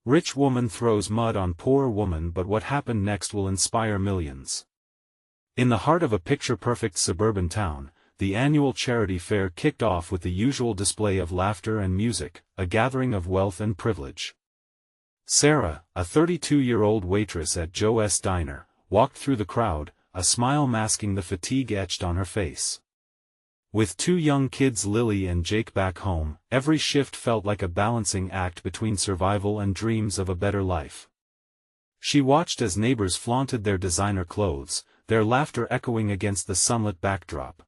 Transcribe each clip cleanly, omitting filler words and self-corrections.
Rich woman throws mud on poor woman, but what happened next will inspire millions. In the heart of a picture-perfect suburban town, the annual charity fair kicked off with the usual display of laughter and music, a gathering of wealth and privilege. Sarah, a 32-year-old waitress at Joe's Diner, walked through the crowd, a smile masking the fatigue etched on her face. With two young kids, Lily and Jake, back home, every shift felt like a balancing act between survival and dreams of a better life. She watched as neighbors flaunted their designer clothes, their laughter echoing against the sunlit backdrop.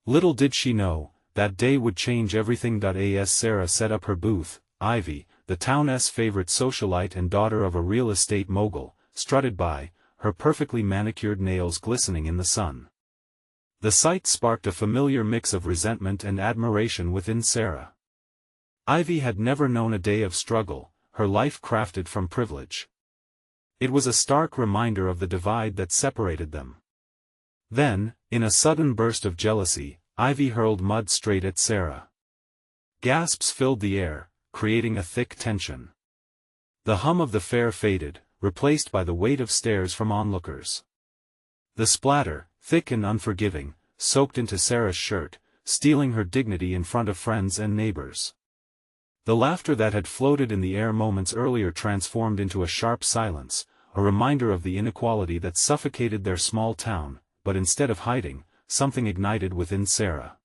Little did she know, that day would change everything. As Sarah set up her booth, Ivy, the town's favorite socialite and daughter of a real estate mogul, strutted by, her perfectly manicured nails glistening in the sun. The sight sparked a familiar mix of resentment and admiration within Sarah. Ivy had never known a day of struggle, her life crafted from privilege. It was a stark reminder of the divide that separated them. Then, in a sudden burst of jealousy, Ivy hurled mud straight at Sarah. Gasps filled the air, creating a thick tension. The hum of the fair faded, replaced by the weight of stares from onlookers. The splatter, thick and unforgiving, soaked into Sarah's shirt, stealing her dignity in front of friends and neighbors. The laughter that had floated in the air moments earlier transformed into a sharp silence, a reminder of the inequality that suffocated their small town, but instead of hiding, something ignited within Sarah.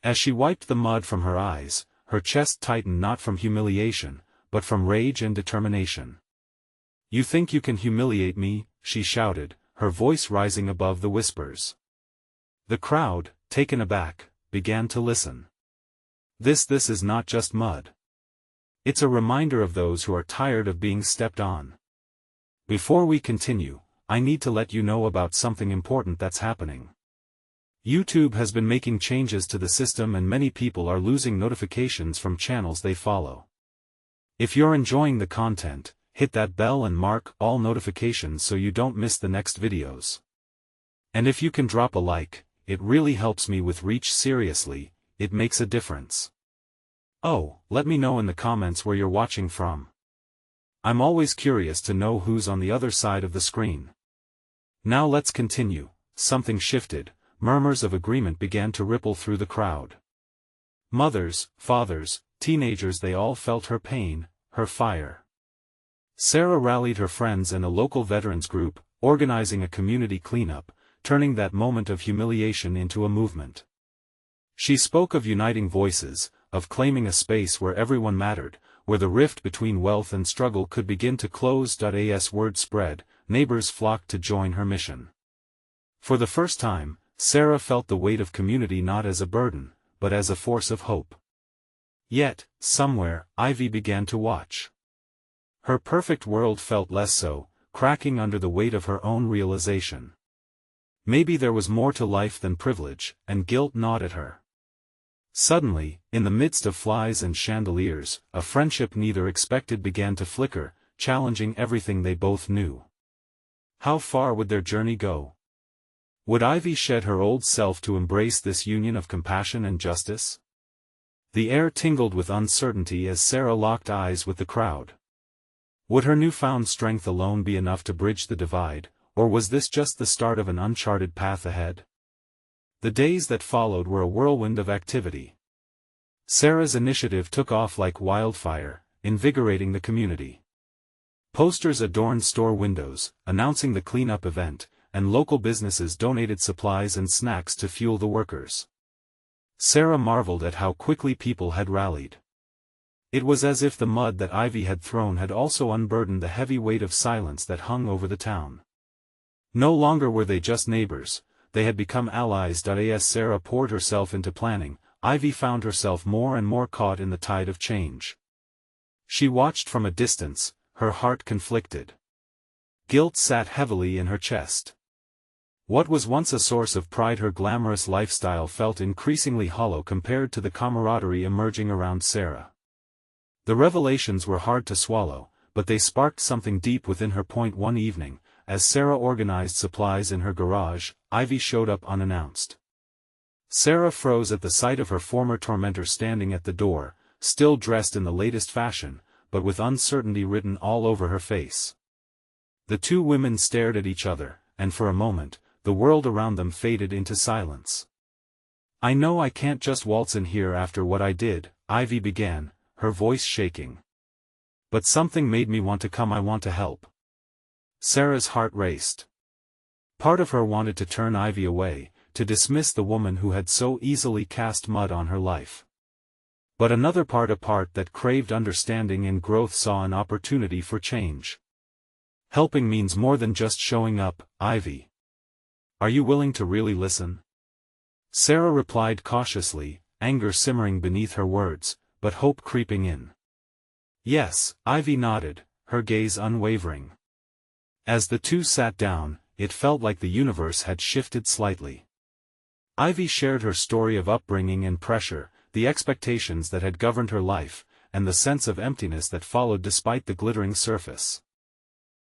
As she wiped the mud from her eyes, her chest tightened, not from humiliation, but from rage and determination. "You think you can humiliate me?" she shouted, her voice rising above the whispers. The crowd, taken aback, began to listen. This is not just mud. It's a reminder of those who are tired of being stepped on. Before we continue, I need to let you know about something important that's happening. YouTube has been making changes to the system and many people are losing notifications from channels they follow. If you're enjoying the content, hit that bell and mark all notifications so you don't miss the next videos. And if you can drop a like, it really helps me with reach. Seriously, it makes a difference. Oh, let me know in the comments where you're watching from. I'm always curious to know who's on the other side of the screen. Now let's continue. Something shifted, murmurs of agreement began to ripple through the crowd. Mothers, fathers, teenagers, they all felt her pain, her fire. Sarah rallied her friends and a local veterans group, organizing a community cleanup, turning that moment of humiliation into a movement. She spoke of uniting voices, of claiming a space where everyone mattered, where the rift between wealth and struggle could begin to close. As word spread, neighbors flocked to join her mission. For the first time, Sarah felt the weight of community not as a burden, but as a force of hope. Yet, somewhere, Ivy began to watch. Her perfect world felt less so, cracking under the weight of her own realization. Maybe there was more to life than privilege, and guilt gnawed at her. Suddenly, in the midst of flies and chandeliers, a friendship neither expected began to flicker, challenging everything they both knew. How far would their journey go? Would Ivy shed her old self to embrace this union of compassion and justice? The air tingled with uncertainty as Sarah locked eyes with the crowd. Would her newfound strength alone be enough to bridge the divide, or was this just the start of an uncharted path ahead? The days that followed were a whirlwind of activity. Sarah's initiative took off like wildfire, invigorating the community. Posters adorned store windows, announcing the cleanup event, and local businesses donated supplies and snacks to fuel the workers. Sarah marveled at how quickly people had rallied. It was as if the mud that Ivy had thrown had also unburdened the heavy weight of silence that hung over the town. No longer were they just neighbors, they had become allies. As Sarah poured herself into planning, Ivy found herself more and more caught in the tide of change. She watched from a distance, her heart conflicted. Guilt sat heavily in her chest. What was once a source of pride, her glamorous lifestyle, felt increasingly hollow compared to the camaraderie emerging around Sarah. The revelations were hard to swallow, but they sparked something deep within her. One evening, as Sarah organized supplies in her garage, Ivy showed up unannounced. Sarah froze at the sight of her former tormentor standing at the door, still dressed in the latest fashion, but with uncertainty written all over her face. The two women stared at each other, and for a moment, the world around them faded into silence. "I know I can't just waltz in here after what I did," Ivy began, her voice shaking. "But something made me want to come. I want to help." Sarah's heart raced. Part of her wanted to turn Ivy away, to dismiss the woman who had so easily cast mud on her life. But another part, a part that craved understanding and growth, saw an opportunity for change. "Helping means more than just showing up, Ivy. Are you willing to really listen?" Sarah replied cautiously, anger simmering beneath her words, but hope creeping in. "Yes," Ivy nodded, her gaze unwavering. As the two sat down, it felt like the universe had shifted slightly. Ivy shared her story of upbringing and pressure, the expectations that had governed her life, and the sense of emptiness that followed despite the glittering surface.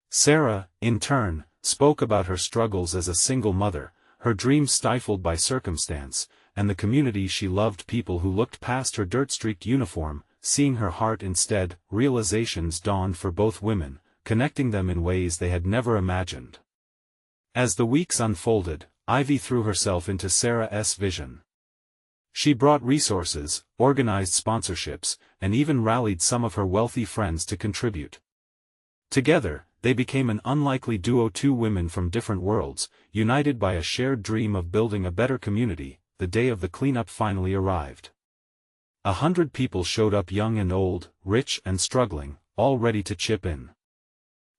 Sarah, in turn, spoke about her struggles as a single mother, her dreams stifled by circumstance, and the community she loved, people who looked past her dirt-streaked uniform, seeing her heart instead. Realizations dawned for both women, connecting them in ways they had never imagined. As the weeks unfolded, Ivy threw herself into Sarah's vision. She brought resources, organized sponsorships, and even rallied some of her wealthy friends to contribute. Together, they became an unlikely duo, two women from different worlds, united by a shared dream of building a better community. The day of the cleanup finally arrived. 100 people showed up, young and old, rich and struggling, all ready to chip in.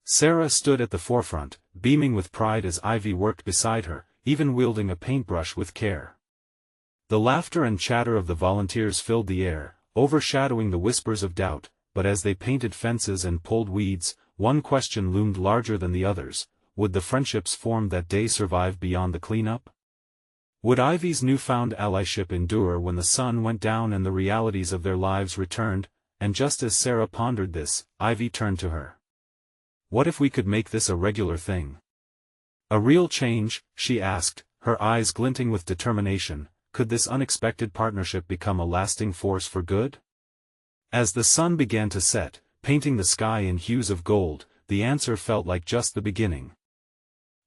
Sarah stood at the forefront, beaming with pride as Ivy worked beside her, even wielding a paintbrush with care. The laughter and chatter of the volunteers filled the air, overshadowing the whispers of doubt, but as they painted fences and pulled weeds, one question loomed larger than the others: would the friendships formed that day survive beyond the cleanup? Would Ivy's newfound allyship endure when the sun went down and the realities of their lives returned? And just as Sarah pondered this, Ivy turned to her. "What if we could make this a regular thing? A real change?" she asked, her eyes glinting with determination. "Could this unexpected partnership become a lasting force for good?" As the sun began to set, painting the sky in hues of gold, the answer felt like just the beginning.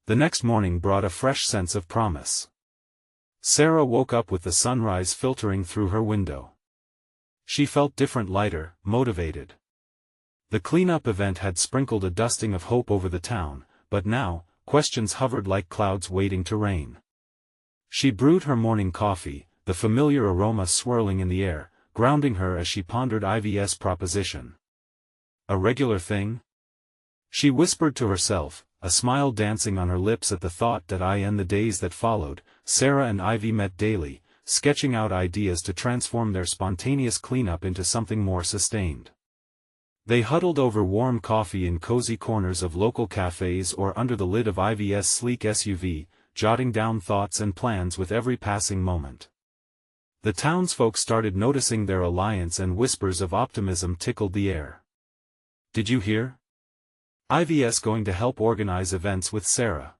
The next morning brought a fresh sense of promise. Sarah woke up with the sunrise filtering through her window. She felt different, lighter, motivated. The cleanup event had sprinkled a dusting of hope over the town, but now, questions hovered like clouds waiting to rain. She brewed her morning coffee, the familiar aroma swirling in the air, grounding her as she pondered Ivy's proposition. "A regular thing?" she whispered to herself, a smile dancing on her lips at the thought that in the days that followed, Sarah and Ivy met daily, sketching out ideas to transform their spontaneous cleanup into something more sustained. They huddled over warm coffee in cozy corners of local cafes or under the lid of Ivy's sleek SUV, jotting down thoughts and plans with every passing moment. The townsfolk started noticing their alliance, and whispers of optimism tickled the air. "Did you hear? Ivy's going to help organize events with Sarah,"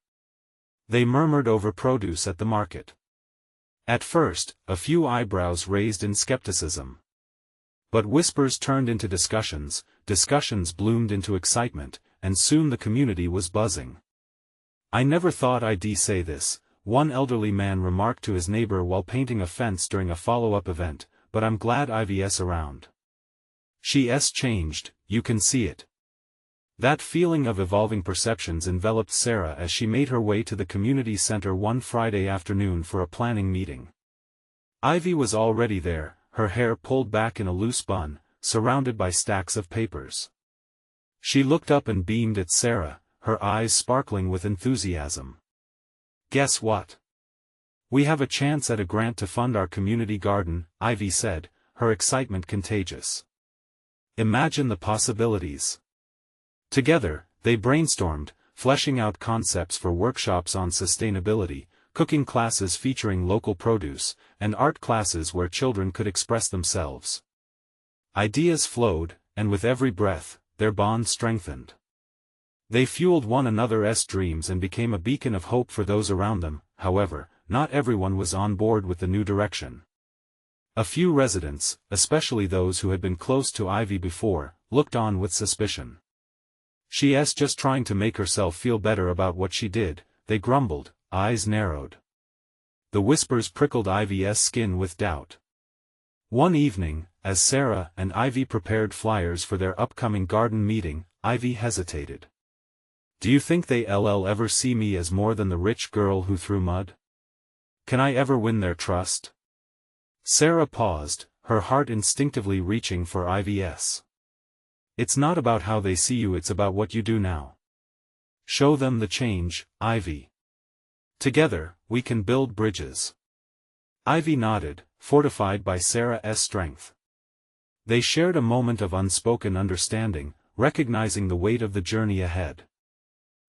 they murmured over produce at the market. At first, a few eyebrows raised in skepticism. But whispers turned into discussions, discussions bloomed into excitement, and soon the community was buzzing. "I never thought I'd say this," one elderly man remarked to his neighbor while painting a fence during a follow-up event, "but I'm glad Ivy's around. She's changed, you can see it." That feeling of evolving perceptions enveloped Sarah as she made her way to the community center one Friday afternoon for a planning meeting. Ivy was already there, her hair pulled back in a loose bun, surrounded by stacks of papers. She looked up and beamed at Sarah, her eyes sparkling with enthusiasm. "Guess what? We have a chance at a grant to fund our community garden," Ivy said, her excitement contagious. "Imagine the possibilities." Together, they brainstormed, fleshing out concepts for workshops on sustainability, cooking classes featuring local produce, and art classes where children could express themselves. Ideas flowed, and with every breath, their bond strengthened. They fueled one another's dreams and became a beacon of hope for those around them. However, not everyone was on board with the new direction. A few residents, especially those who had been close to Ivy before, looked on with suspicion. "She's just trying to make herself feel better about what she did," they grumbled, eyes narrowed. The whispers prickled Ivy's skin with doubt. One evening, as Sarah and Ivy prepared flyers for their upcoming garden meeting, Ivy hesitated. "Do you think they'll ever see me as more than the rich girl who threw mud? Can I ever win their trust?" Sarah paused, her heart instinctively reaching for Ivy's. "It's not about how they see you, it's about what you do now. Show them the change, Ivy. Together, we can build bridges." Ivy nodded, fortified by Sarah's strength. They shared a moment of unspoken understanding, recognizing the weight of the journey ahead.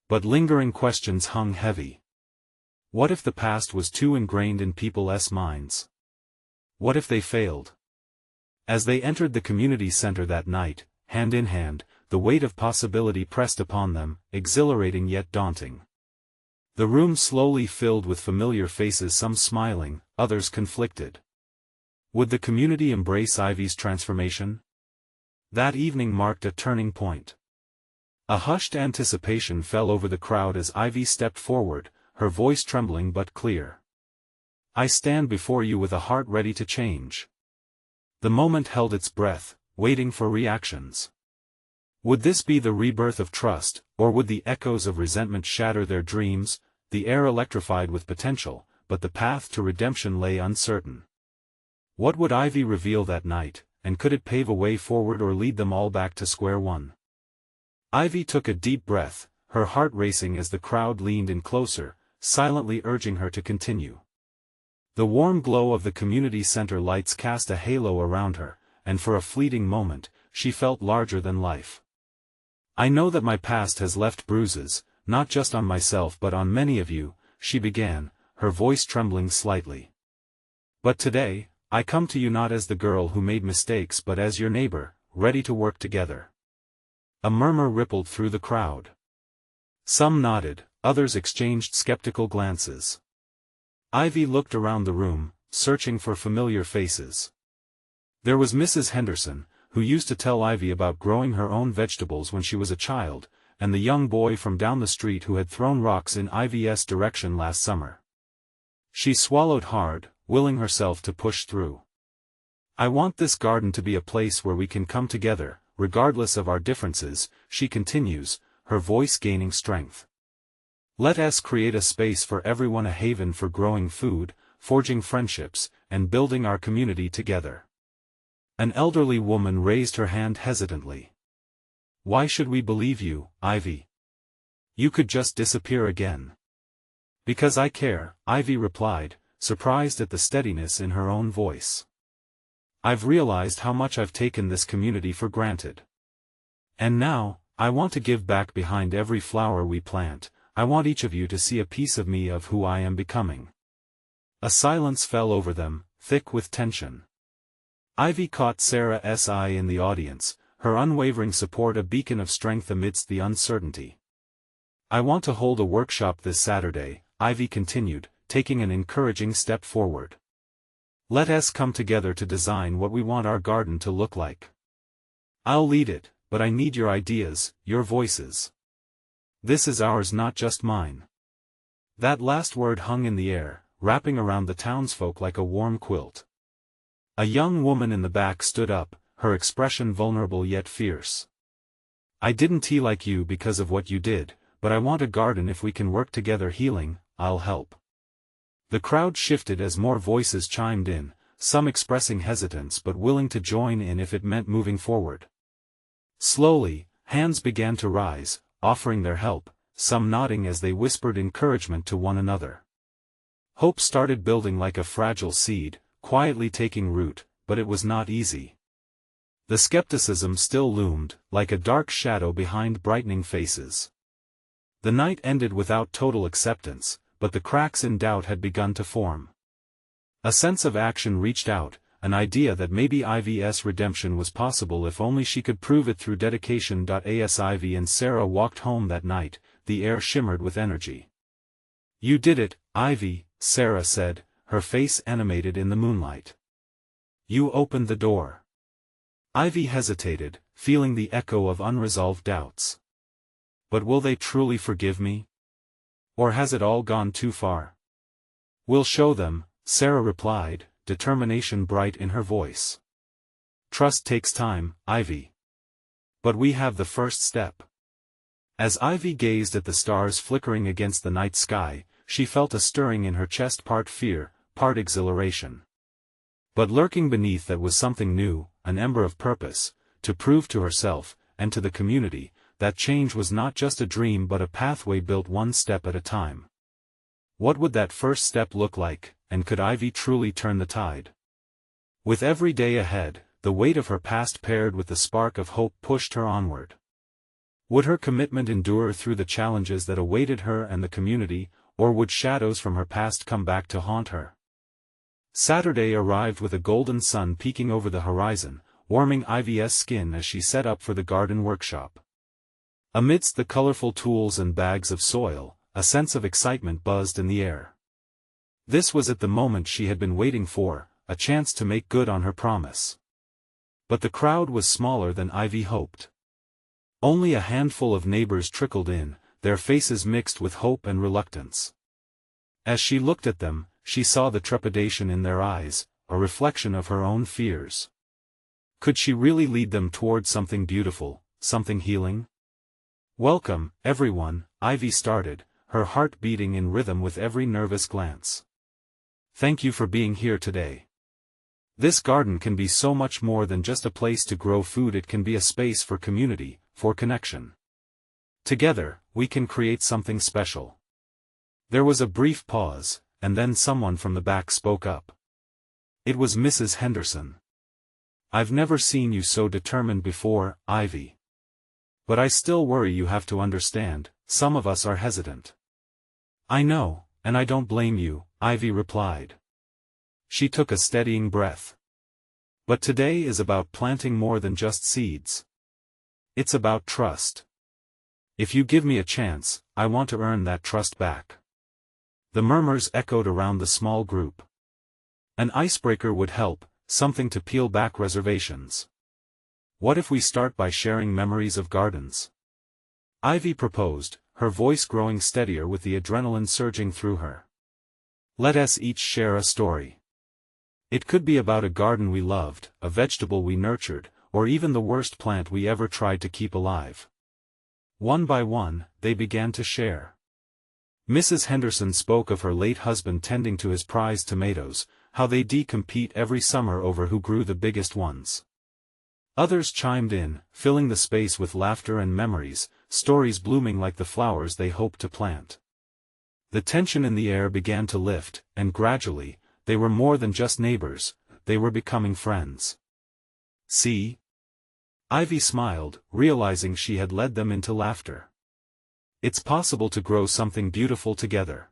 But lingering questions hung heavy. What if the past was too ingrained in people's minds? What if they failed? As they entered the community center that night, hand in hand, the weight of possibility pressed upon them, exhilarating yet daunting. The room slowly filled with familiar faces, some smiling, others conflicted. Would the community embrace Ivy's transformation? That evening marked a turning point. A hushed anticipation fell over the crowd as Ivy stepped forward, her voice trembling but clear. "I stand before you with a heart ready to change." The moment held its breath, waiting for reactions. Would this be the rebirth of trust, or would the echoes of resentment shatter their dreams? The air electrified with potential, but the path to redemption lay uncertain. What would Ivy reveal that night, and could it pave a way forward or lead them all back to square one? Ivy took a deep breath, her heart racing as the crowd leaned in closer, silently urging her to continue. The warm glow of the community center lights cast a halo around her, and for a fleeting moment, she felt larger than life. "I know that my past has left bruises, not just on myself but on many of you," she began, her voice trembling slightly. "But today, I come to you not as the girl who made mistakes but as your neighbor, ready to work together." A murmur rippled through the crowd. Some nodded, others exchanged skeptical glances. Ivy looked around the room, searching for familiar faces. There was Mrs. Henderson, who used to tell Ivy about growing her own vegetables when she was a child, and the young boy from down the street who had thrown rocks in Ivy's direction last summer. She swallowed hard, willing herself to push through. "I want this garden to be a place where we can come together, regardless of our differences," she continues, her voice gaining strength. "Let us create a space for everyone, a haven for growing food, forging friendships, and building our community together." An elderly woman raised her hand hesitantly. "Why should we believe you, Ivy? You could just disappear again." "Because I care," Ivy replied, surprised at the steadiness in her own voice. "I've realized how much I've taken this community for granted. And now, I want to give back. Behind every flower we plant, I want each of you to see a piece of me, of who I am becoming." A silence fell over them, thick with tension. Ivy caught Sarah's eye in the audience, her unwavering support a beacon of strength amidst the uncertainty. "I want to hold a workshop this Saturday," Ivy continued, taking an encouraging step forward. "Let us come together to design what we want our garden to look like. I'll lead it, but I need your ideas, your voices. This is ours, not just mine." That last word hung in the air, wrapping around the townsfolk like a warm quilt. A young woman in the back stood up, her expression vulnerable yet fierce. "I didn't like you because of what you did, but I want a garden. If we can work together healing, I'll help." The crowd shifted as more voices chimed in, some expressing hesitance but willing to join in if it meant moving forward. Slowly, hands began to rise, offering their help, some nodding as they whispered encouragement to one another. Hope started building like a fragile seed, quietly taking root, but it was not easy. The skepticism still loomed, like a dark shadow behind brightening faces. The night ended without total acceptance, but the cracks in doubt had begun to form. A sense of action reached out, an idea that maybe Ivy's redemption was possible if only she could prove it through dedication. As Ivy and Sarah walked home that night, the air shimmered with energy. "You did it, Ivy," Sarah said, her face animated in the moonlight. You opened the door. Ivy hesitated, feeling the echo of unresolved doubts. But will they truly forgive me? Or has it all gone too far? We'll show them, Sarah replied, determination bright in her voice. Trust takes time, Ivy. But we have the first step. As Ivy gazed at the stars flickering against the night sky, she felt a stirring in her chest, part fear, part exhilaration. But lurking beneath that was something new, an ember of purpose, to prove to herself, and to the community, that change was not just a dream but a pathway built one step at a time. What would that first step look like, and could Ivy truly turn the tide? With every day ahead, the weight of her past paired with the spark of hope pushed her onward. Would her commitment endure through the challenges that awaited her and the community, or would shadows from her past come back to haunt her? Saturday arrived with a golden sun peeking over the horizon, warming Ivy's skin as she set up for the garden workshop. Amidst the colorful tools and bags of soil, a sense of excitement buzzed in the air. This was at the moment she had been waiting for, a chance to make good on her promise. But the crowd was smaller than Ivy hoped. Only a handful of neighbors trickled in, their faces mixed with hope and reluctance. As she looked at them, she saw the trepidation in their eyes, a reflection of her own fears. Could she really lead them toward something beautiful, something healing? Welcome, everyone, Ivy started, her heart beating in rhythm with every nervous glance. Thank you for being here today. This garden can be so much more than just a place to grow food. It can be a space for community, for connection. Together, we can create something special. There was a brief pause, and then someone from the back spoke up. It was Mrs. Henderson. I've never seen you so determined before, Ivy. But I still worry. You have to understand, some of us are hesitant. I know, and I don't blame you, Ivy replied. She took a steadying breath. But today is about planting more than just seeds. It's about trust. If you give me a chance, I want to earn that trust back. The murmurs echoed around the small group. An icebreaker would help, something to peel back reservations. What if we start by sharing memories of gardens? Ivy proposed, her voice growing steadier with the adrenaline surging through her. Let us each share a story. It could be about a garden we loved, a vegetable we nurtured, or even the worst plant we ever tried to keep alive. One by one, they began to share. Mrs. Henderson spoke of her late husband tending to his prized tomatoes, how they'd compete every summer over who grew the biggest ones. Others chimed in, filling the space with laughter and memories, stories blooming like the flowers they hoped to plant. The tension in the air began to lift, and gradually, they were more than just neighbors, they were becoming friends. See? Ivy smiled, realizing she had led them into laughter. It's possible to grow something beautiful together.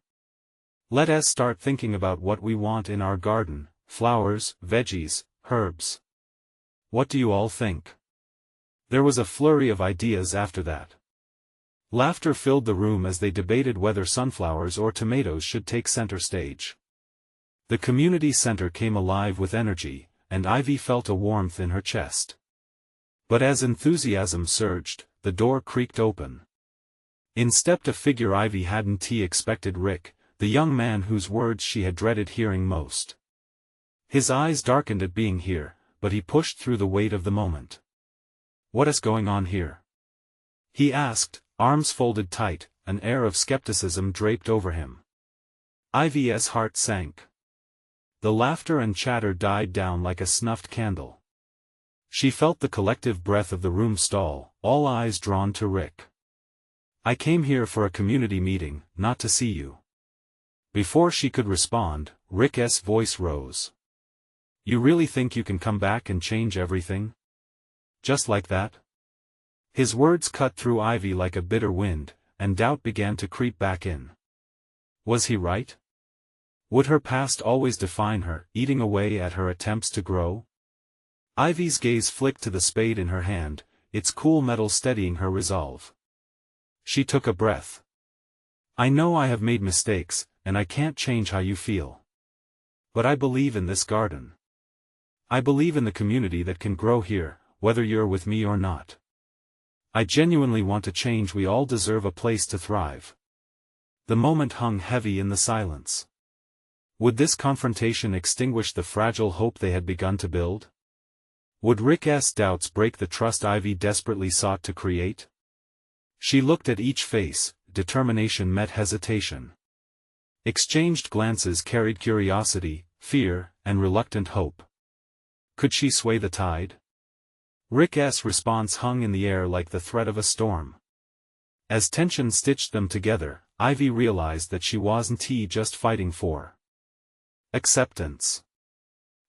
Let us start thinking about what we want in our garden: flowers, veggies, herbs. What do you all think? There was a flurry of ideas after that. Laughter filled the room as they debated whether sunflowers or tomatoes should take center stage. The community center came alive with energy, and Ivy felt a warmth in her chest. But as enthusiasm surged, the door creaked open. In stepped a figure Ivy hadn't expected: Rick, the young man whose words she had dreaded hearing most. His eyes darkened at being here, but he pushed through the weight of the moment. What is going on here? He asked, arms folded tight, an air of skepticism draped over him. Ivy's heart sank. The laughter and chatter died down like a snuffed candle. She felt the collective breath of the room stall, all eyes drawn to Rick. I came here for a community meeting, not to see you. Before she could respond, Rick's voice rose. You really think you can come back and change everything? Just like that? His words cut through Ivy like a bitter wind, and doubt began to creep back in. Was he right? Would her past always define her, eating away at her attempts to grow? Ivy's gaze flicked to the spade in her hand, its cool metal steadying her resolve. She took a breath. I know I have made mistakes, and I can't change how you feel. But I believe in this garden. I believe in the community that can grow here, whether you're with me or not. I genuinely want to change. We all deserve a place to thrive. The moment hung heavy in the silence. Would this confrontation extinguish the fragile hope they had begun to build? Would Rick's doubts break the trust Ivy desperately sought to create? She looked at each face, determination met hesitation. Exchanged glances carried curiosity, fear, and reluctant hope. Could she sway the tide? Rick's response hung in the air like the threat of a storm. As tension stitched them together, Ivy realized that she wasn't just fighting for acceptance.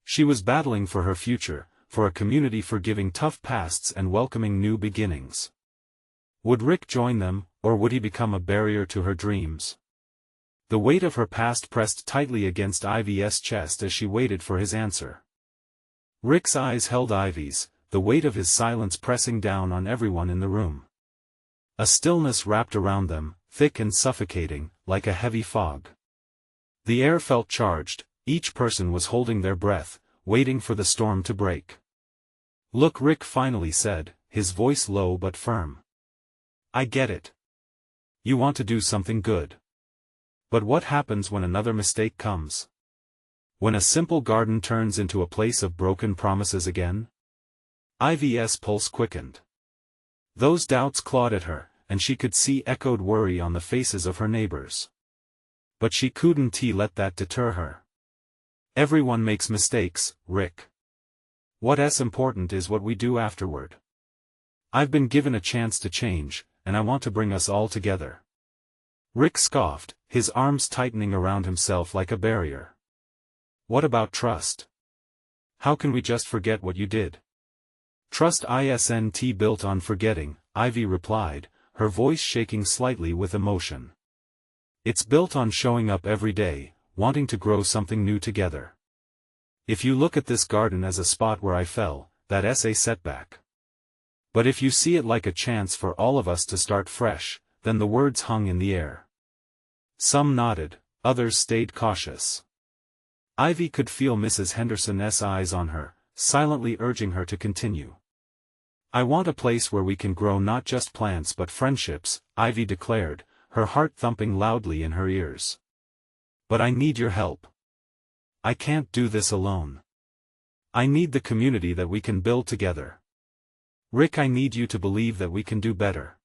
She was battling for her future, for a community forgiving tough pasts and welcoming new beginnings. Would Rick join them, or would he become a barrier to her dreams? The weight of her past pressed tightly against Ivy's chest as she waited for his answer. Rick's eyes held Ivy's, the weight of his silence pressing down on everyone in the room. A stillness wrapped around them, thick and suffocating, like a heavy fog. The air felt charged, each person was holding their breath, waiting for the storm to break. Look, Rick finally said, his voice low but firm. I get it. You want to do something good. But what happens when another mistake comes? When a simple garden turns into a place of broken promises again? Ivy's pulse quickened. Those doubts clawed at her, and she could see echoed worry on the faces of her neighbors. But she couldn't let that deter her. Everyone makes mistakes, Rick. What's important is what we do afterward. I've been given a chance to change, and I want to bring us all together. Rick scoffed, his arms tightening around himself like a barrier. What about trust? How can we just forget what you did? Trust isn't built on forgetting, Ivy replied, her voice shaking slightly with emotion. It's built on showing up every day, wanting to grow something new together. If you look at this garden as a spot where I fell, that's a setback. But if you see it like a chance for all of us to start fresh, then the words hung in the air. Some nodded, others stayed cautious. Ivy could feel Mrs. Henderson's eyes on her, silently urging her to continue. I want a place where we can grow not just plants but friendships, Ivy declared, her heart thumping loudly in her ears. But I need your help. I can't do this alone. I need the community that we can build together. Rick, I need you to believe that we can do better.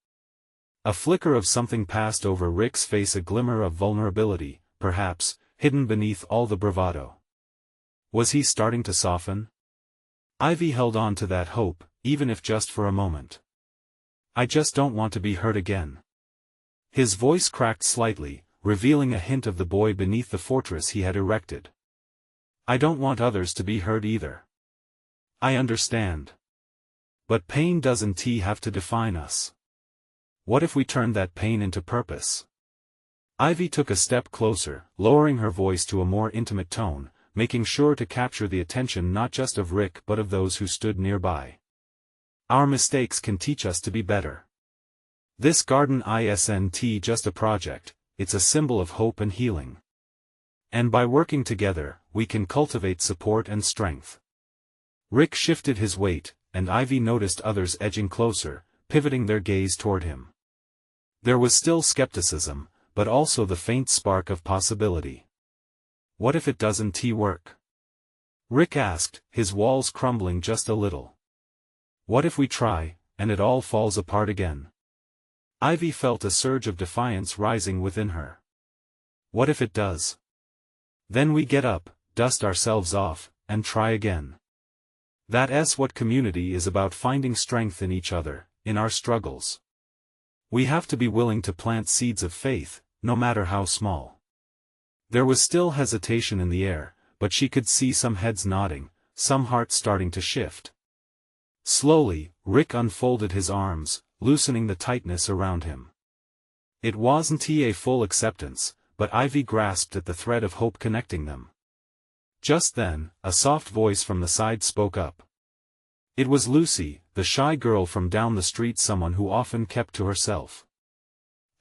A flicker of something passed over Rick's face, a glimmer of vulnerability, perhaps, hidden beneath all the bravado. Was he starting to soften? Ivy held on to that hope, even if just for a moment. I just don't want to be hurt again. His voice cracked slightly, revealing a hint of the boy beneath the fortress he had erected. I don't want others to be hurt either. I understand. But pain doesn't have to define us. What if we turned that pain into purpose? Ivy took a step closer, lowering her voice to a more intimate tone, making sure to capture the attention not just of Rick but of those who stood nearby. Our mistakes can teach us to be better. This garden isn't just a project, it's a symbol of hope and healing. And by working together, we can cultivate support and strength. Rick shifted his weight, and Ivy noticed others edging closer, pivoting their gaze toward him. There was still skepticism, but also the faint spark of possibility. What if it doesn't work? Rick asked, his walls crumbling just a little. What if we try, and it all falls apart again? Ivy felt a surge of defiance rising within her. What if it does? Then we get up, dust ourselves off, and try again. That's what community is about, finding strength in each other, in our struggles. We have to be willing to plant seeds of faith, no matter how small. There was still hesitation in the air, but she could see some heads nodding, some hearts starting to shift. Slowly, Rick unfolded his arms, loosening the tightness around him. It wasn't a full acceptance, but Ivy grasped at the thread of hope connecting them. Just then, a soft voice from the side spoke up. It was Lucy, the shy girl from down the street, someone who often kept to herself.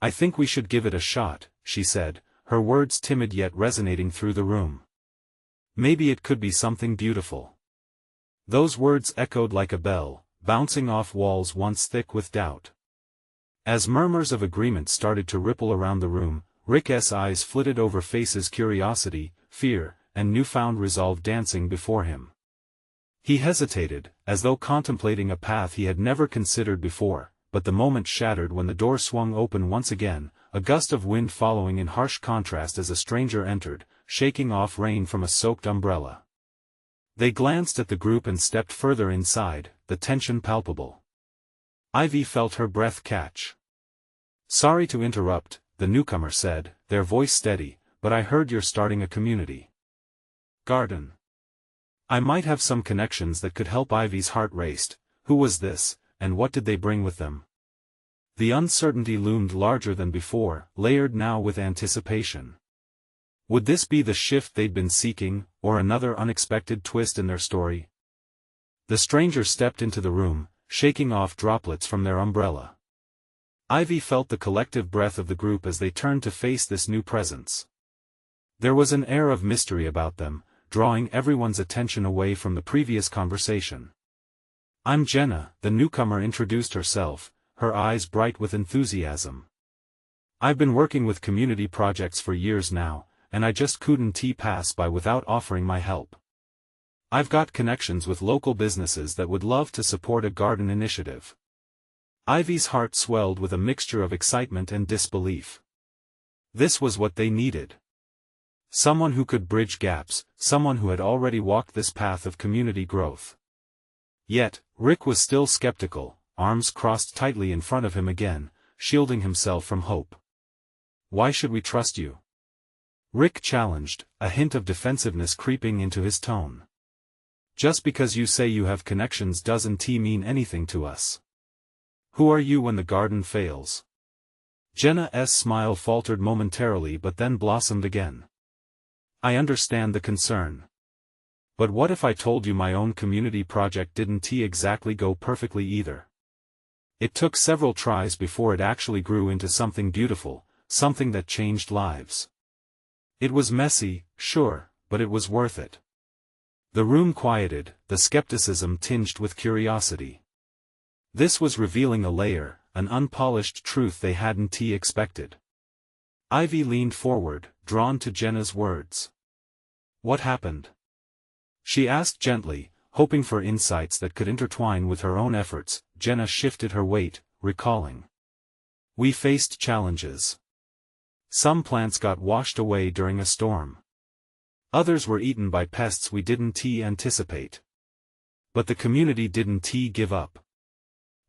I think we should give it a shot, she said, her words timid yet resonating through the room. Maybe it could be something beautiful. Those words echoed like a bell, bouncing off walls once thick with doubt. As murmurs of agreement started to ripple around the room, Rick's eyes flitted over faces, curiosity, fear, and newfound resolve dancing before him. He hesitated, as though contemplating a path he had never considered before, but the moment shattered when the door swung open once again, a gust of wind following in harsh contrast as a stranger entered, shaking off rain from a soaked umbrella. They glanced at the group and stepped further inside, the tension palpable. Ivy felt her breath catch. "Sorry to interrupt," the newcomer said, their voice steady, "but I heard you're starting a community garden. I might have some connections that could help." Ivy's heart raced. Who was this, and what did they bring with them? The uncertainty loomed larger than before, layered now with anticipation. Would this be the shift they'd been seeking, or another unexpected twist in their story? The stranger stepped into the room, shaking off droplets from their umbrella. Ivy felt the collective breath of the group as they turned to face this new presence. There was an air of mystery about them, drawing everyone's attention away from the previous conversation. "I'm Jenna," the newcomer introduced herself, her eyes bright with enthusiasm. "I've been working with community projects for years now, and I just couldn't pass by without offering my help. I've got connections with local businesses that would love to support a garden initiative." Ivy's heart swelled with a mixture of excitement and disbelief. This was what they needed. Someone who could bridge gaps, someone who had already walked this path of community growth. Yet, Rick was still skeptical, arms crossed tightly in front of him again, shielding himself from hope. "Why should we trust you?" Rick challenged, a hint of defensiveness creeping into his tone. "Just because you say you have connections doesn't mean anything to us. Who are you when the garden fails?" Jenna's smile faltered momentarily but then blossomed again. "I understand the concern. But what if I told you my own community project didn't exactly go perfectly either? It took several tries before it actually grew into something beautiful, something that changed lives. It was messy, sure, but it was worth it." The room quieted, the skepticism tinged with curiosity. This was revealing a layer, an unpolished truth they hadn't expected. Ivy leaned forward, drawn to Jenna's words. "What happened?" she asked gently, hoping for insights that could intertwine with her own efforts. Jenna shifted her weight, recalling. "We faced challenges. Some plants got washed away during a storm. Others were eaten by pests we didn't anticipate. But the community didn't give up.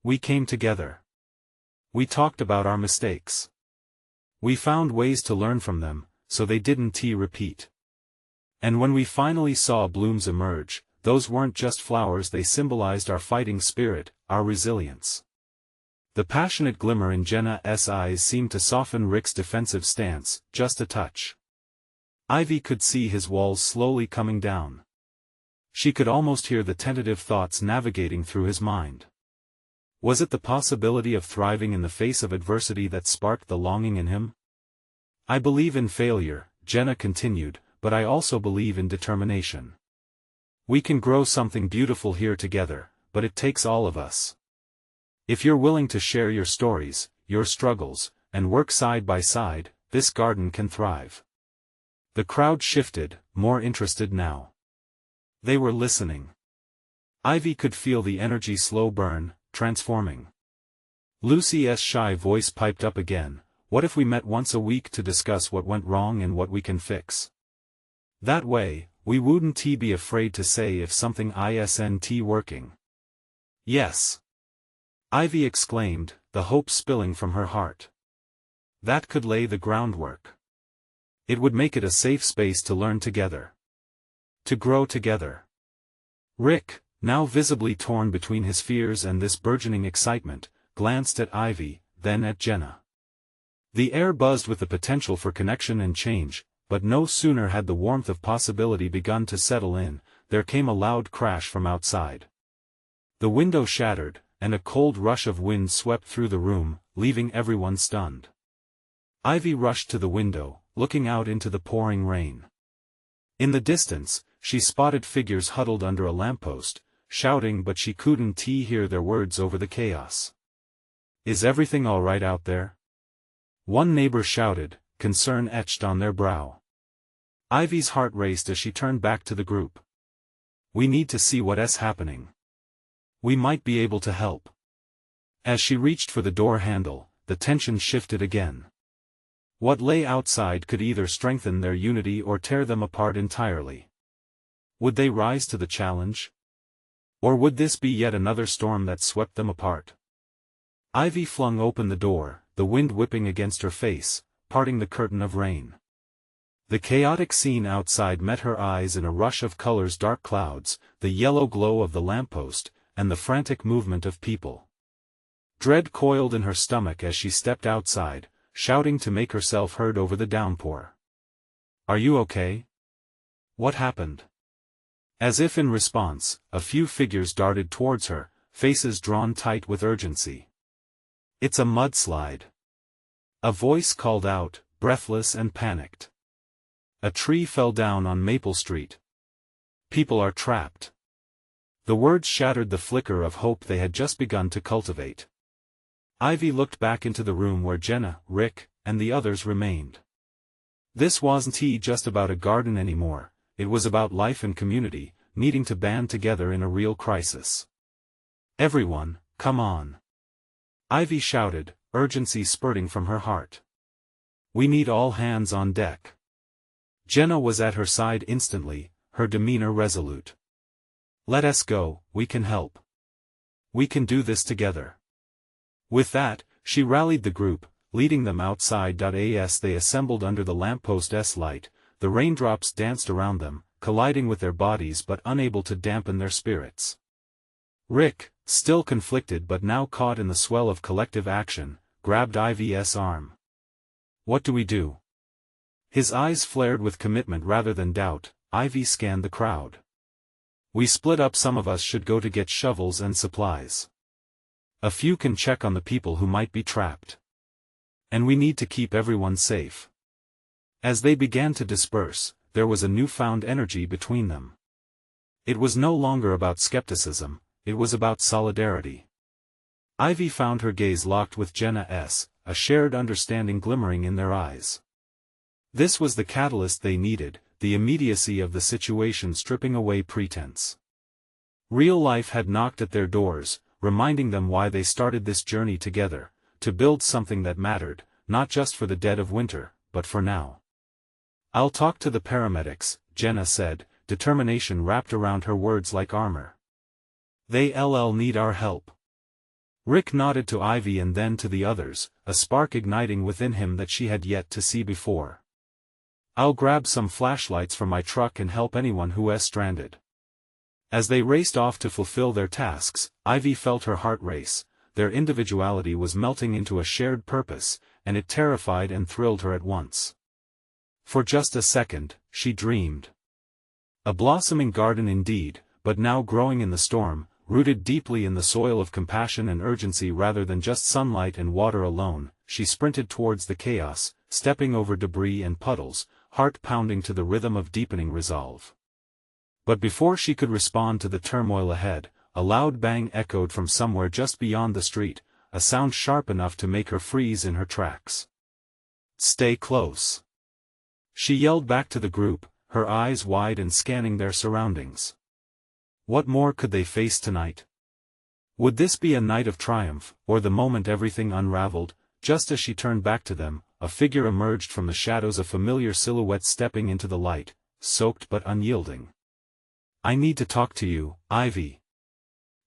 We came together. We talked about our mistakes. We found ways to learn from them, so they didn't repeat. And when we finally saw blooms emerge, those weren't just flowers, they symbolized our fighting spirit, our resilience." The passionate glimmer in Jenna's eyes seemed to soften Rick's defensive stance, just a touch. Ivy could see his walls slowly coming down. She could almost hear the tentative thoughts navigating through his mind. Was it the possibility of thriving in the face of adversity that sparked the longing in him? "I believe in failure," Jenna continued, "but I also believe in determination. We can grow something beautiful here together, but it takes all of us. If you're willing to share your stories, your struggles, and work side by side, this garden can thrive." The crowd shifted, more interested now. They were listening. Ivy could feel the energy slow burn, transforming. Lucy's shy voice piped up again. "What if we met once a week to discuss what went wrong and what we can fix? That way, we wouldn't be afraid to say if something isn't working." "Yes!" Ivy exclaimed, the hope spilling from her heart. That could lay the groundwork. It would make it a safe space to learn together. To grow together. Rick, now visibly torn between his fears and this burgeoning excitement, glanced at Ivy, then at Jenna. The air buzzed with the potential for connection and change, but no sooner had the warmth of possibility begun to settle in, there came a loud crash from outside. The window shattered, and a cold rush of wind swept through the room, leaving everyone stunned. Ivy rushed to the window, looking out into the pouring rain. In the distance, she spotted figures huddled under a lamppost, shouting, but she couldn't hear their words over the chaos. "Is everything all right out there?" one neighbor shouted, concern etched on their brow. Ivy's heart raced as she turned back to the group. "We need to see what's happening. We might be able to help." As she reached for the door handle, the tension shifted again. What lay outside could either strengthen their unity or tear them apart entirely. Would they rise to the challenge? Or would this be yet another storm that swept them apart? Ivy flung open the door, the wind whipping against her face, parting the curtain of rain. The chaotic scene outside met her eyes in a rush of colors: dark clouds, the yellow glow of the lamppost, and the frantic movement of people. Dread coiled in her stomach as she stepped outside, shouting to make herself heard over the downpour. "Are you okay? What happened?" As if in response, a few figures darted towards her, faces drawn tight with urgency. "It's a mudslide!" a voice called out, breathless and panicked. "A tree fell down on Maple Street. People are trapped." The words shattered the flicker of hope they had just begun to cultivate. Ivy looked back into the room where Jenna, Rick, and the others remained. This wasn't just about a garden anymore, it was about life and community, needing to band together in a real crisis. "Everyone, come on!" Ivy shouted, urgency spurting from her heart. "We need all hands on deck." Jenna was at her side instantly, her demeanor resolute. "Let us go, we can help. We can do this together." With that, she rallied the group, leading them outside. As they assembled under the lamppost's light, the raindrops danced around them, colliding with their bodies but unable to dampen their spirits. Rick, still conflicted but now caught in the swell of collective action, grabbed Ivy's arm. "What do we do?" His eyes flared with commitment rather than doubt. Ivy scanned the crowd. "We split up. Some of us should go to get shovels and supplies. A few can check on the people who might be trapped. And we need to keep everyone safe." As they began to disperse, there was a newfound energy between them. It was no longer about skepticism, it was about solidarity. Ivy found her gaze locked with Jenna's, a shared understanding glimmering in their eyes. This was the catalyst they needed, the immediacy of the situation stripping away pretense. Real life had knocked at their doors, reminding them why they started this journey together, to build something that mattered, not just for the dead of winter, but for now. "I'll talk to the paramedics," Jenna said, determination wrapped around her words like armor. "They'll need our help." Rick nodded to Ivy and then to the others, a spark igniting within him that she had yet to see before. "I'll grab some flashlights from my truck and help anyone who's stranded." As they raced off to fulfill their tasks, Ivy felt her heart race. Their individuality was melting into a shared purpose, and it terrified and thrilled her at once. For just a second, she dreamed. A blossoming garden indeed, but now growing in the storm, rooted deeply in the soil of compassion and urgency rather than just sunlight and water alone. She sprinted towards the chaos, stepping over debris and puddles, heart pounding to the rhythm of deepening resolve. But before she could respond to the turmoil ahead, a loud bang echoed from somewhere just beyond the street, a sound sharp enough to make her freeze in her tracks. "Stay close!" she yelled back to the group, her eyes wide and scanning their surroundings. What more could they face tonight? Would this be a night of triumph, or the moment everything unraveled? Just as she turned back to them, a figure emerged from the shadows, a familiar silhouette stepping into the light, soaked but unyielding. "I need to talk to you, Ivy."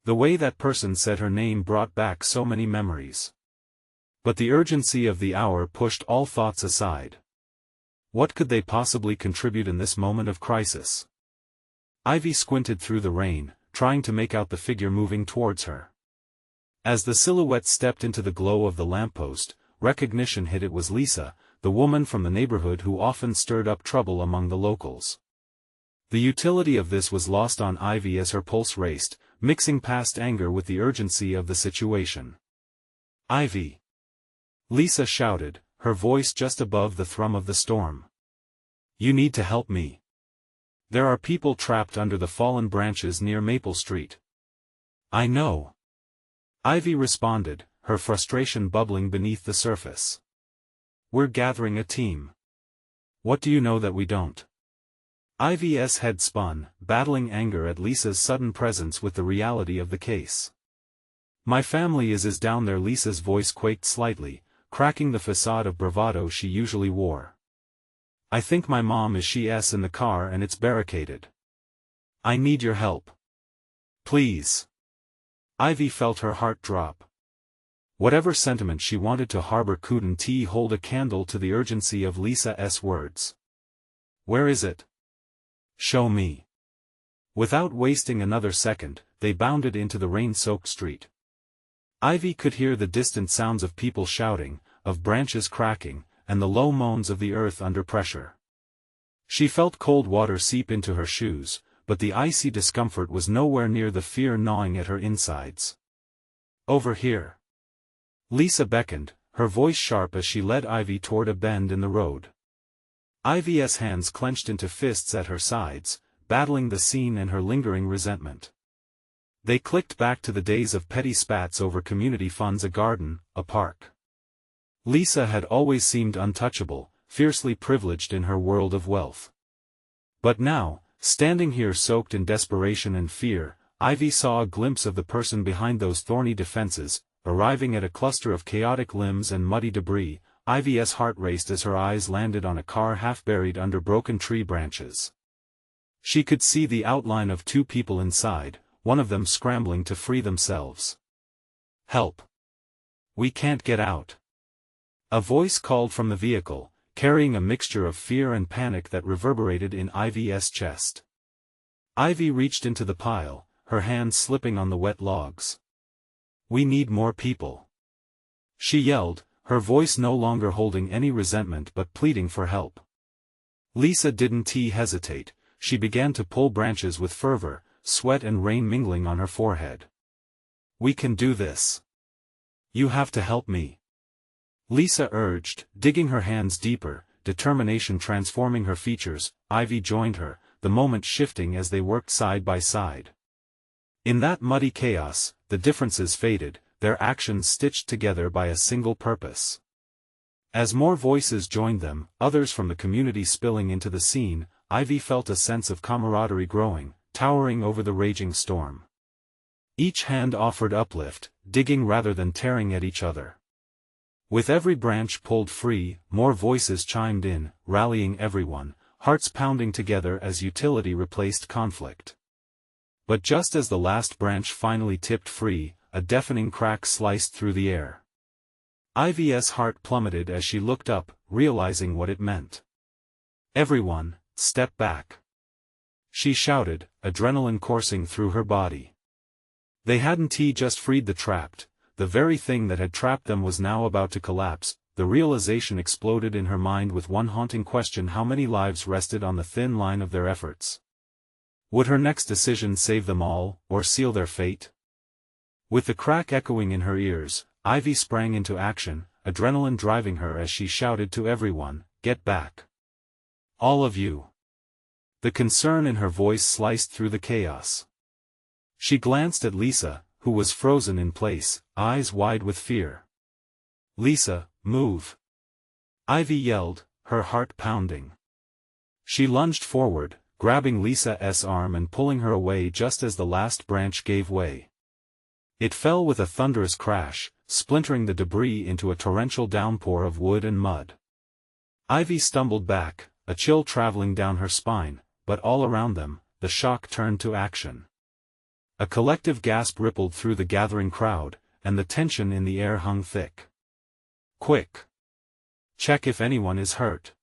The way that person said her name brought back so many memories. But the urgency of the hour pushed all thoughts aside. What could they possibly contribute in this moment of crisis? Ivy squinted through the rain, trying to make out the figure moving towards her. As the silhouette stepped into the glow of the lamppost, recognition hit. It was Lisa, the woman from the neighborhood who often stirred up trouble among the locals. The utility of this was lost on Ivy as her pulse raced, mixing past anger with the urgency of the situation. "Ivy!" Lisa shouted, her voice just above the thrum of the storm. "You need to help me. There are people trapped under the fallen branches near Maple Street." I know. Ivy responded, her frustration bubbling beneath the surface. We're gathering a team. What do you know that we don't? Ivy's head spun, battling anger at Lisa's sudden presence with the reality of the case. My family is down there. Lisa's voice quaked slightly, cracking the facade of bravado she usually wore. I think my mom is she's in the car and it's barricaded. I need your help. Please. Ivy felt her heart drop. Whatever sentiment she wanted to harbor couldn't hold a candle to the urgency of Lisa's words. Where is it? Show me. Without wasting another second, they bounded into the rain-soaked street. Ivy could hear the distant sounds of people shouting, of branches cracking, and the low moans of the earth under pressure. She felt cold water seep into her shoes, but the icy discomfort was nowhere near the fear gnawing at her insides. Over here. Lisa beckoned, her voice sharp as she led Ivy toward a bend in the road. Ivy's hands clenched into fists at her sides, battling the scene and her lingering resentment. They clicked back to the days of petty spats over community funds, a garden, a park. Lisa had always seemed untouchable, fiercely privileged in her world of wealth. But now, standing here soaked in desperation and fear, Ivy saw a glimpse of the person behind those thorny defenses. Arriving at a cluster of chaotic limbs and muddy debris, Ivy's heart raced as her eyes landed on a car half buried under broken tree branches. She could see the outline of two people inside, one of them scrambling to free themselves. Help! We can't get out. A voice called from the vehicle, carrying a mixture of fear and panic that reverberated in Ivy's chest. Ivy reached into the pile, her hands slipping on the wet logs. We need more people. She yelled, her voice no longer holding any resentment but pleading for help. Lisa didn't hesitate, she began to pull branches with fervor, sweat and rain mingling on her forehead. We can do this. You have to help me. Lisa urged, digging her hands deeper, determination transforming her features. Ivy joined her, the moment shifting as they worked side by side. In that muddy chaos, the differences faded, their actions stitched together by a single purpose. As more voices joined them, others from the community spilling into the scene, Ivy felt a sense of camaraderie growing, towering over the raging storm. Each hand offered uplift, digging rather than tearing at each other. With every branch pulled free, more voices chimed in, rallying everyone, hearts pounding together as utility replaced conflict. But just as the last branch finally tipped free, a deafening crack sliced through the air. Ivy's heart plummeted as she looked up, realizing what it meant. Everyone, step back. She shouted, adrenaline coursing through her body. They hadn't just freed the trapped, the very thing that had trapped them was now about to collapse. The realization exploded in her mind with one haunting question: how many lives rested on the thin line of their efforts? Would her next decision save them all, or seal their fate? With the crack echoing in her ears, Ivy sprang into action, adrenaline driving her as she shouted to everyone, "Get back! All of you!" The concern in her voice sliced through the chaos. She glanced at Lisa, who was frozen in place, eyes wide with fear. "Lisa, move!" Ivy yelled, her heart pounding. She lunged forward, grabbing Lisa's arm and pulling her away just as the last branch gave way. It fell with a thunderous crash, splintering the debris into a torrential downpour of wood and mud. Ivy stumbled back, a chill traveling down her spine, but all around them, the shock turned to action. A collective gasp rippled through the gathering crowd, and the tension in the air hung thick. "Quick! Check if anyone is hurt!"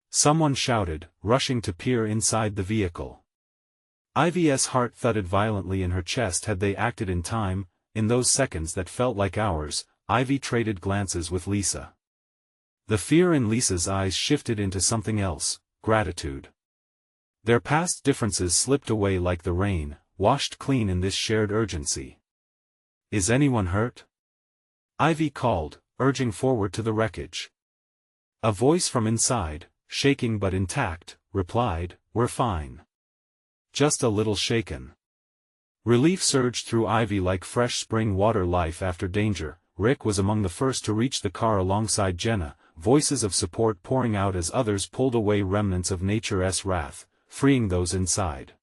Someone shouted, rushing to peer inside the vehicle. Ivy's heart thudded violently in her chest. Had they acted in time? In those seconds that felt like hours, Ivy traded glances with Lisa. The fear in Lisa's eyes shifted into something else: gratitude. Their past differences slipped away like the rain, washed clean in this shared urgency. "Is anyone hurt?" Ivy called, urging forward to the wreckage. A voice from inside, shaking but intact, replied, "We're fine. Just a little shaken." Relief surged through Ivy like fresh spring water. Life after danger. Rick was among the first to reach the car alongside Jenna, voices of support pouring out as others pulled away remnants of nature's wrath, freeing those inside.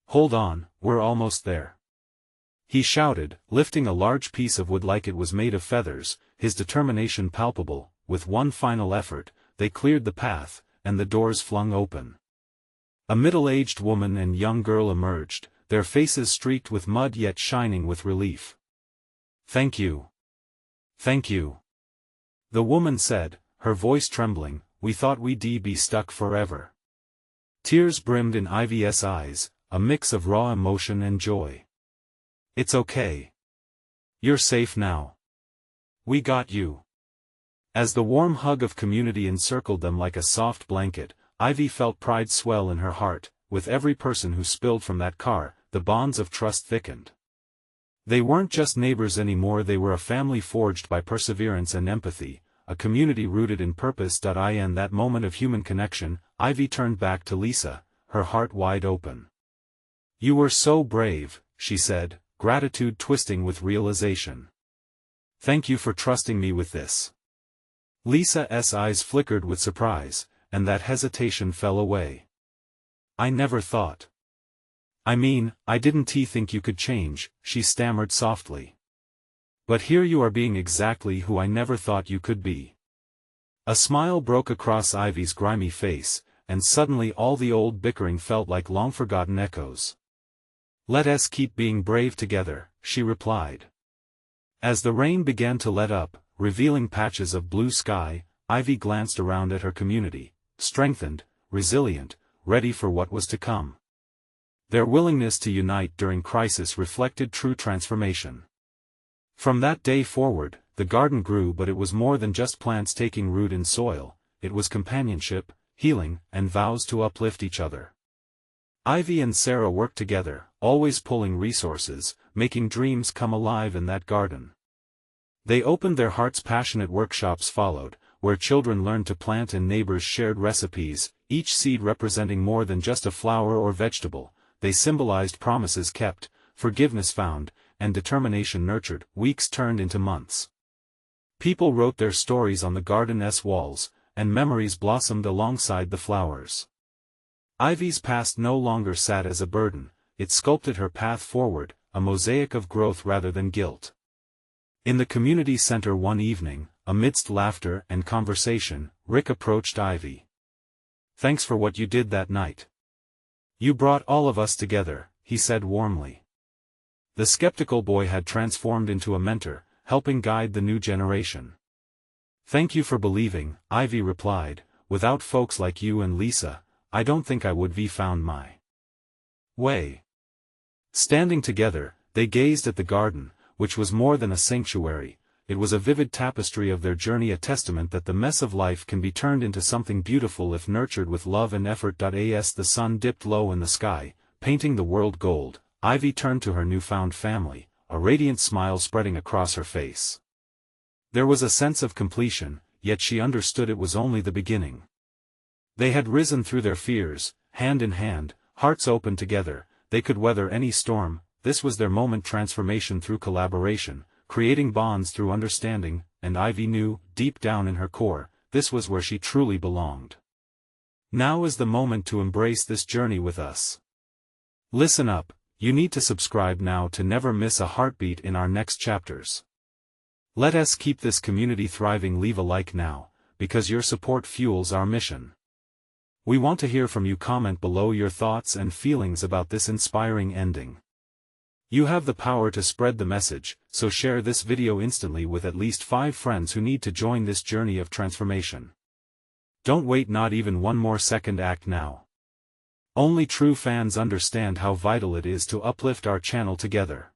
"Hold on, we're almost there," he shouted, lifting a large piece of wood like it was made of feathers, his determination palpable. With one final effort, they cleared the path, and the doors flung open. A middle-aged woman and young girl emerged, their faces streaked with mud yet shining with relief. "Thank you. Thank you," the woman said, her voice trembling. "We thought we'd be stuck forever." Tears brimmed in Ivy's eyes, a mix of raw emotion and joy. "It's okay. You're safe now. We got you." As the warm hug of community encircled them like a soft blanket, Ivy felt pride swell in her heart. With every person who spilled from that car, the bonds of trust thickened. They weren't just neighbors anymore, they were a family forged by perseverance and empathy, a community rooted in purpose. In that moment of human connection, Ivy turned back to Lisa, her heart wide open. "You were so brave," she said, gratitude twisting with realization. "Thank you for trusting me with this." Lisa's eyes flickered with surprise, and that hesitation fell away. "I never thought. I didn't think you could change," she stammered softly. "But here you are being exactly who I never thought you could be." A smile broke across Ivy's grimy face, and suddenly all the old bickering felt like long-forgotten echoes. "Let us keep being brave together," she replied. As the rain began to let up, revealing patches of blue sky, Ivy glanced around at her community, strengthened, resilient, ready for what was to come. Their willingness to unite during crisis reflected true transformation. From that day forward, the garden grew, but it was more than just plants taking root in soil, it was companionship, healing, and vows to uplift each other. Ivy and Sarah worked together, always pulling resources, making dreams come alive in that garden. They opened their hearts. Passionate workshops followed, where children learned to plant and neighbors shared recipes, each seed representing more than just a flower or vegetable. They symbolized promises kept, forgiveness found, and determination nurtured. Weeks turned into months. People wrote their stories on the garden's walls, and memories blossomed alongside the flowers. Ivy's past no longer sat as a burden, it sculpted her path forward, a mosaic of growth rather than guilt. In the community center one evening, amidst laughter and conversation, Rick approached Ivy. "Thanks for what you did that night. You brought all of us together," he said warmly. The skeptical boy had transformed into a mentor, helping guide the new generation. "Thank you for believing," Ivy replied. "Without folks like you and Lisa, I don't think I would have found my way." Standing together, they gazed at the garden, which was more than a sanctuary. It was a vivid tapestry of their journey, a testament that the mess of life can be turned into something beautiful if nurtured with love and effort. As the sun dipped low in the sky, painting the world gold, Ivy turned to her newfound family, a radiant smile spreading across her face. There was a sense of completion, yet she understood it was only the beginning. They had risen through their fears, hand in hand, hearts open together. They could weather any storm. This was their moment. Transformation through collaboration, creating bonds through understanding, and Ivy knew, deep down in her core, this was where she truly belonged. Now is the moment to embrace this journey with us. Listen up, you need to subscribe now to never miss a heartbeat in our next chapters. Let us keep this community thriving. Leave a like now, because your support fuels our mission. We want to hear from you. Comment below your thoughts and feelings about this inspiring ending. You have the power to spread the message, so share this video instantly with at least 5 friends who need to join this journey of transformation. Don't wait not even one more second. Act now. Only true fans understand how vital it is to uplift our channel together.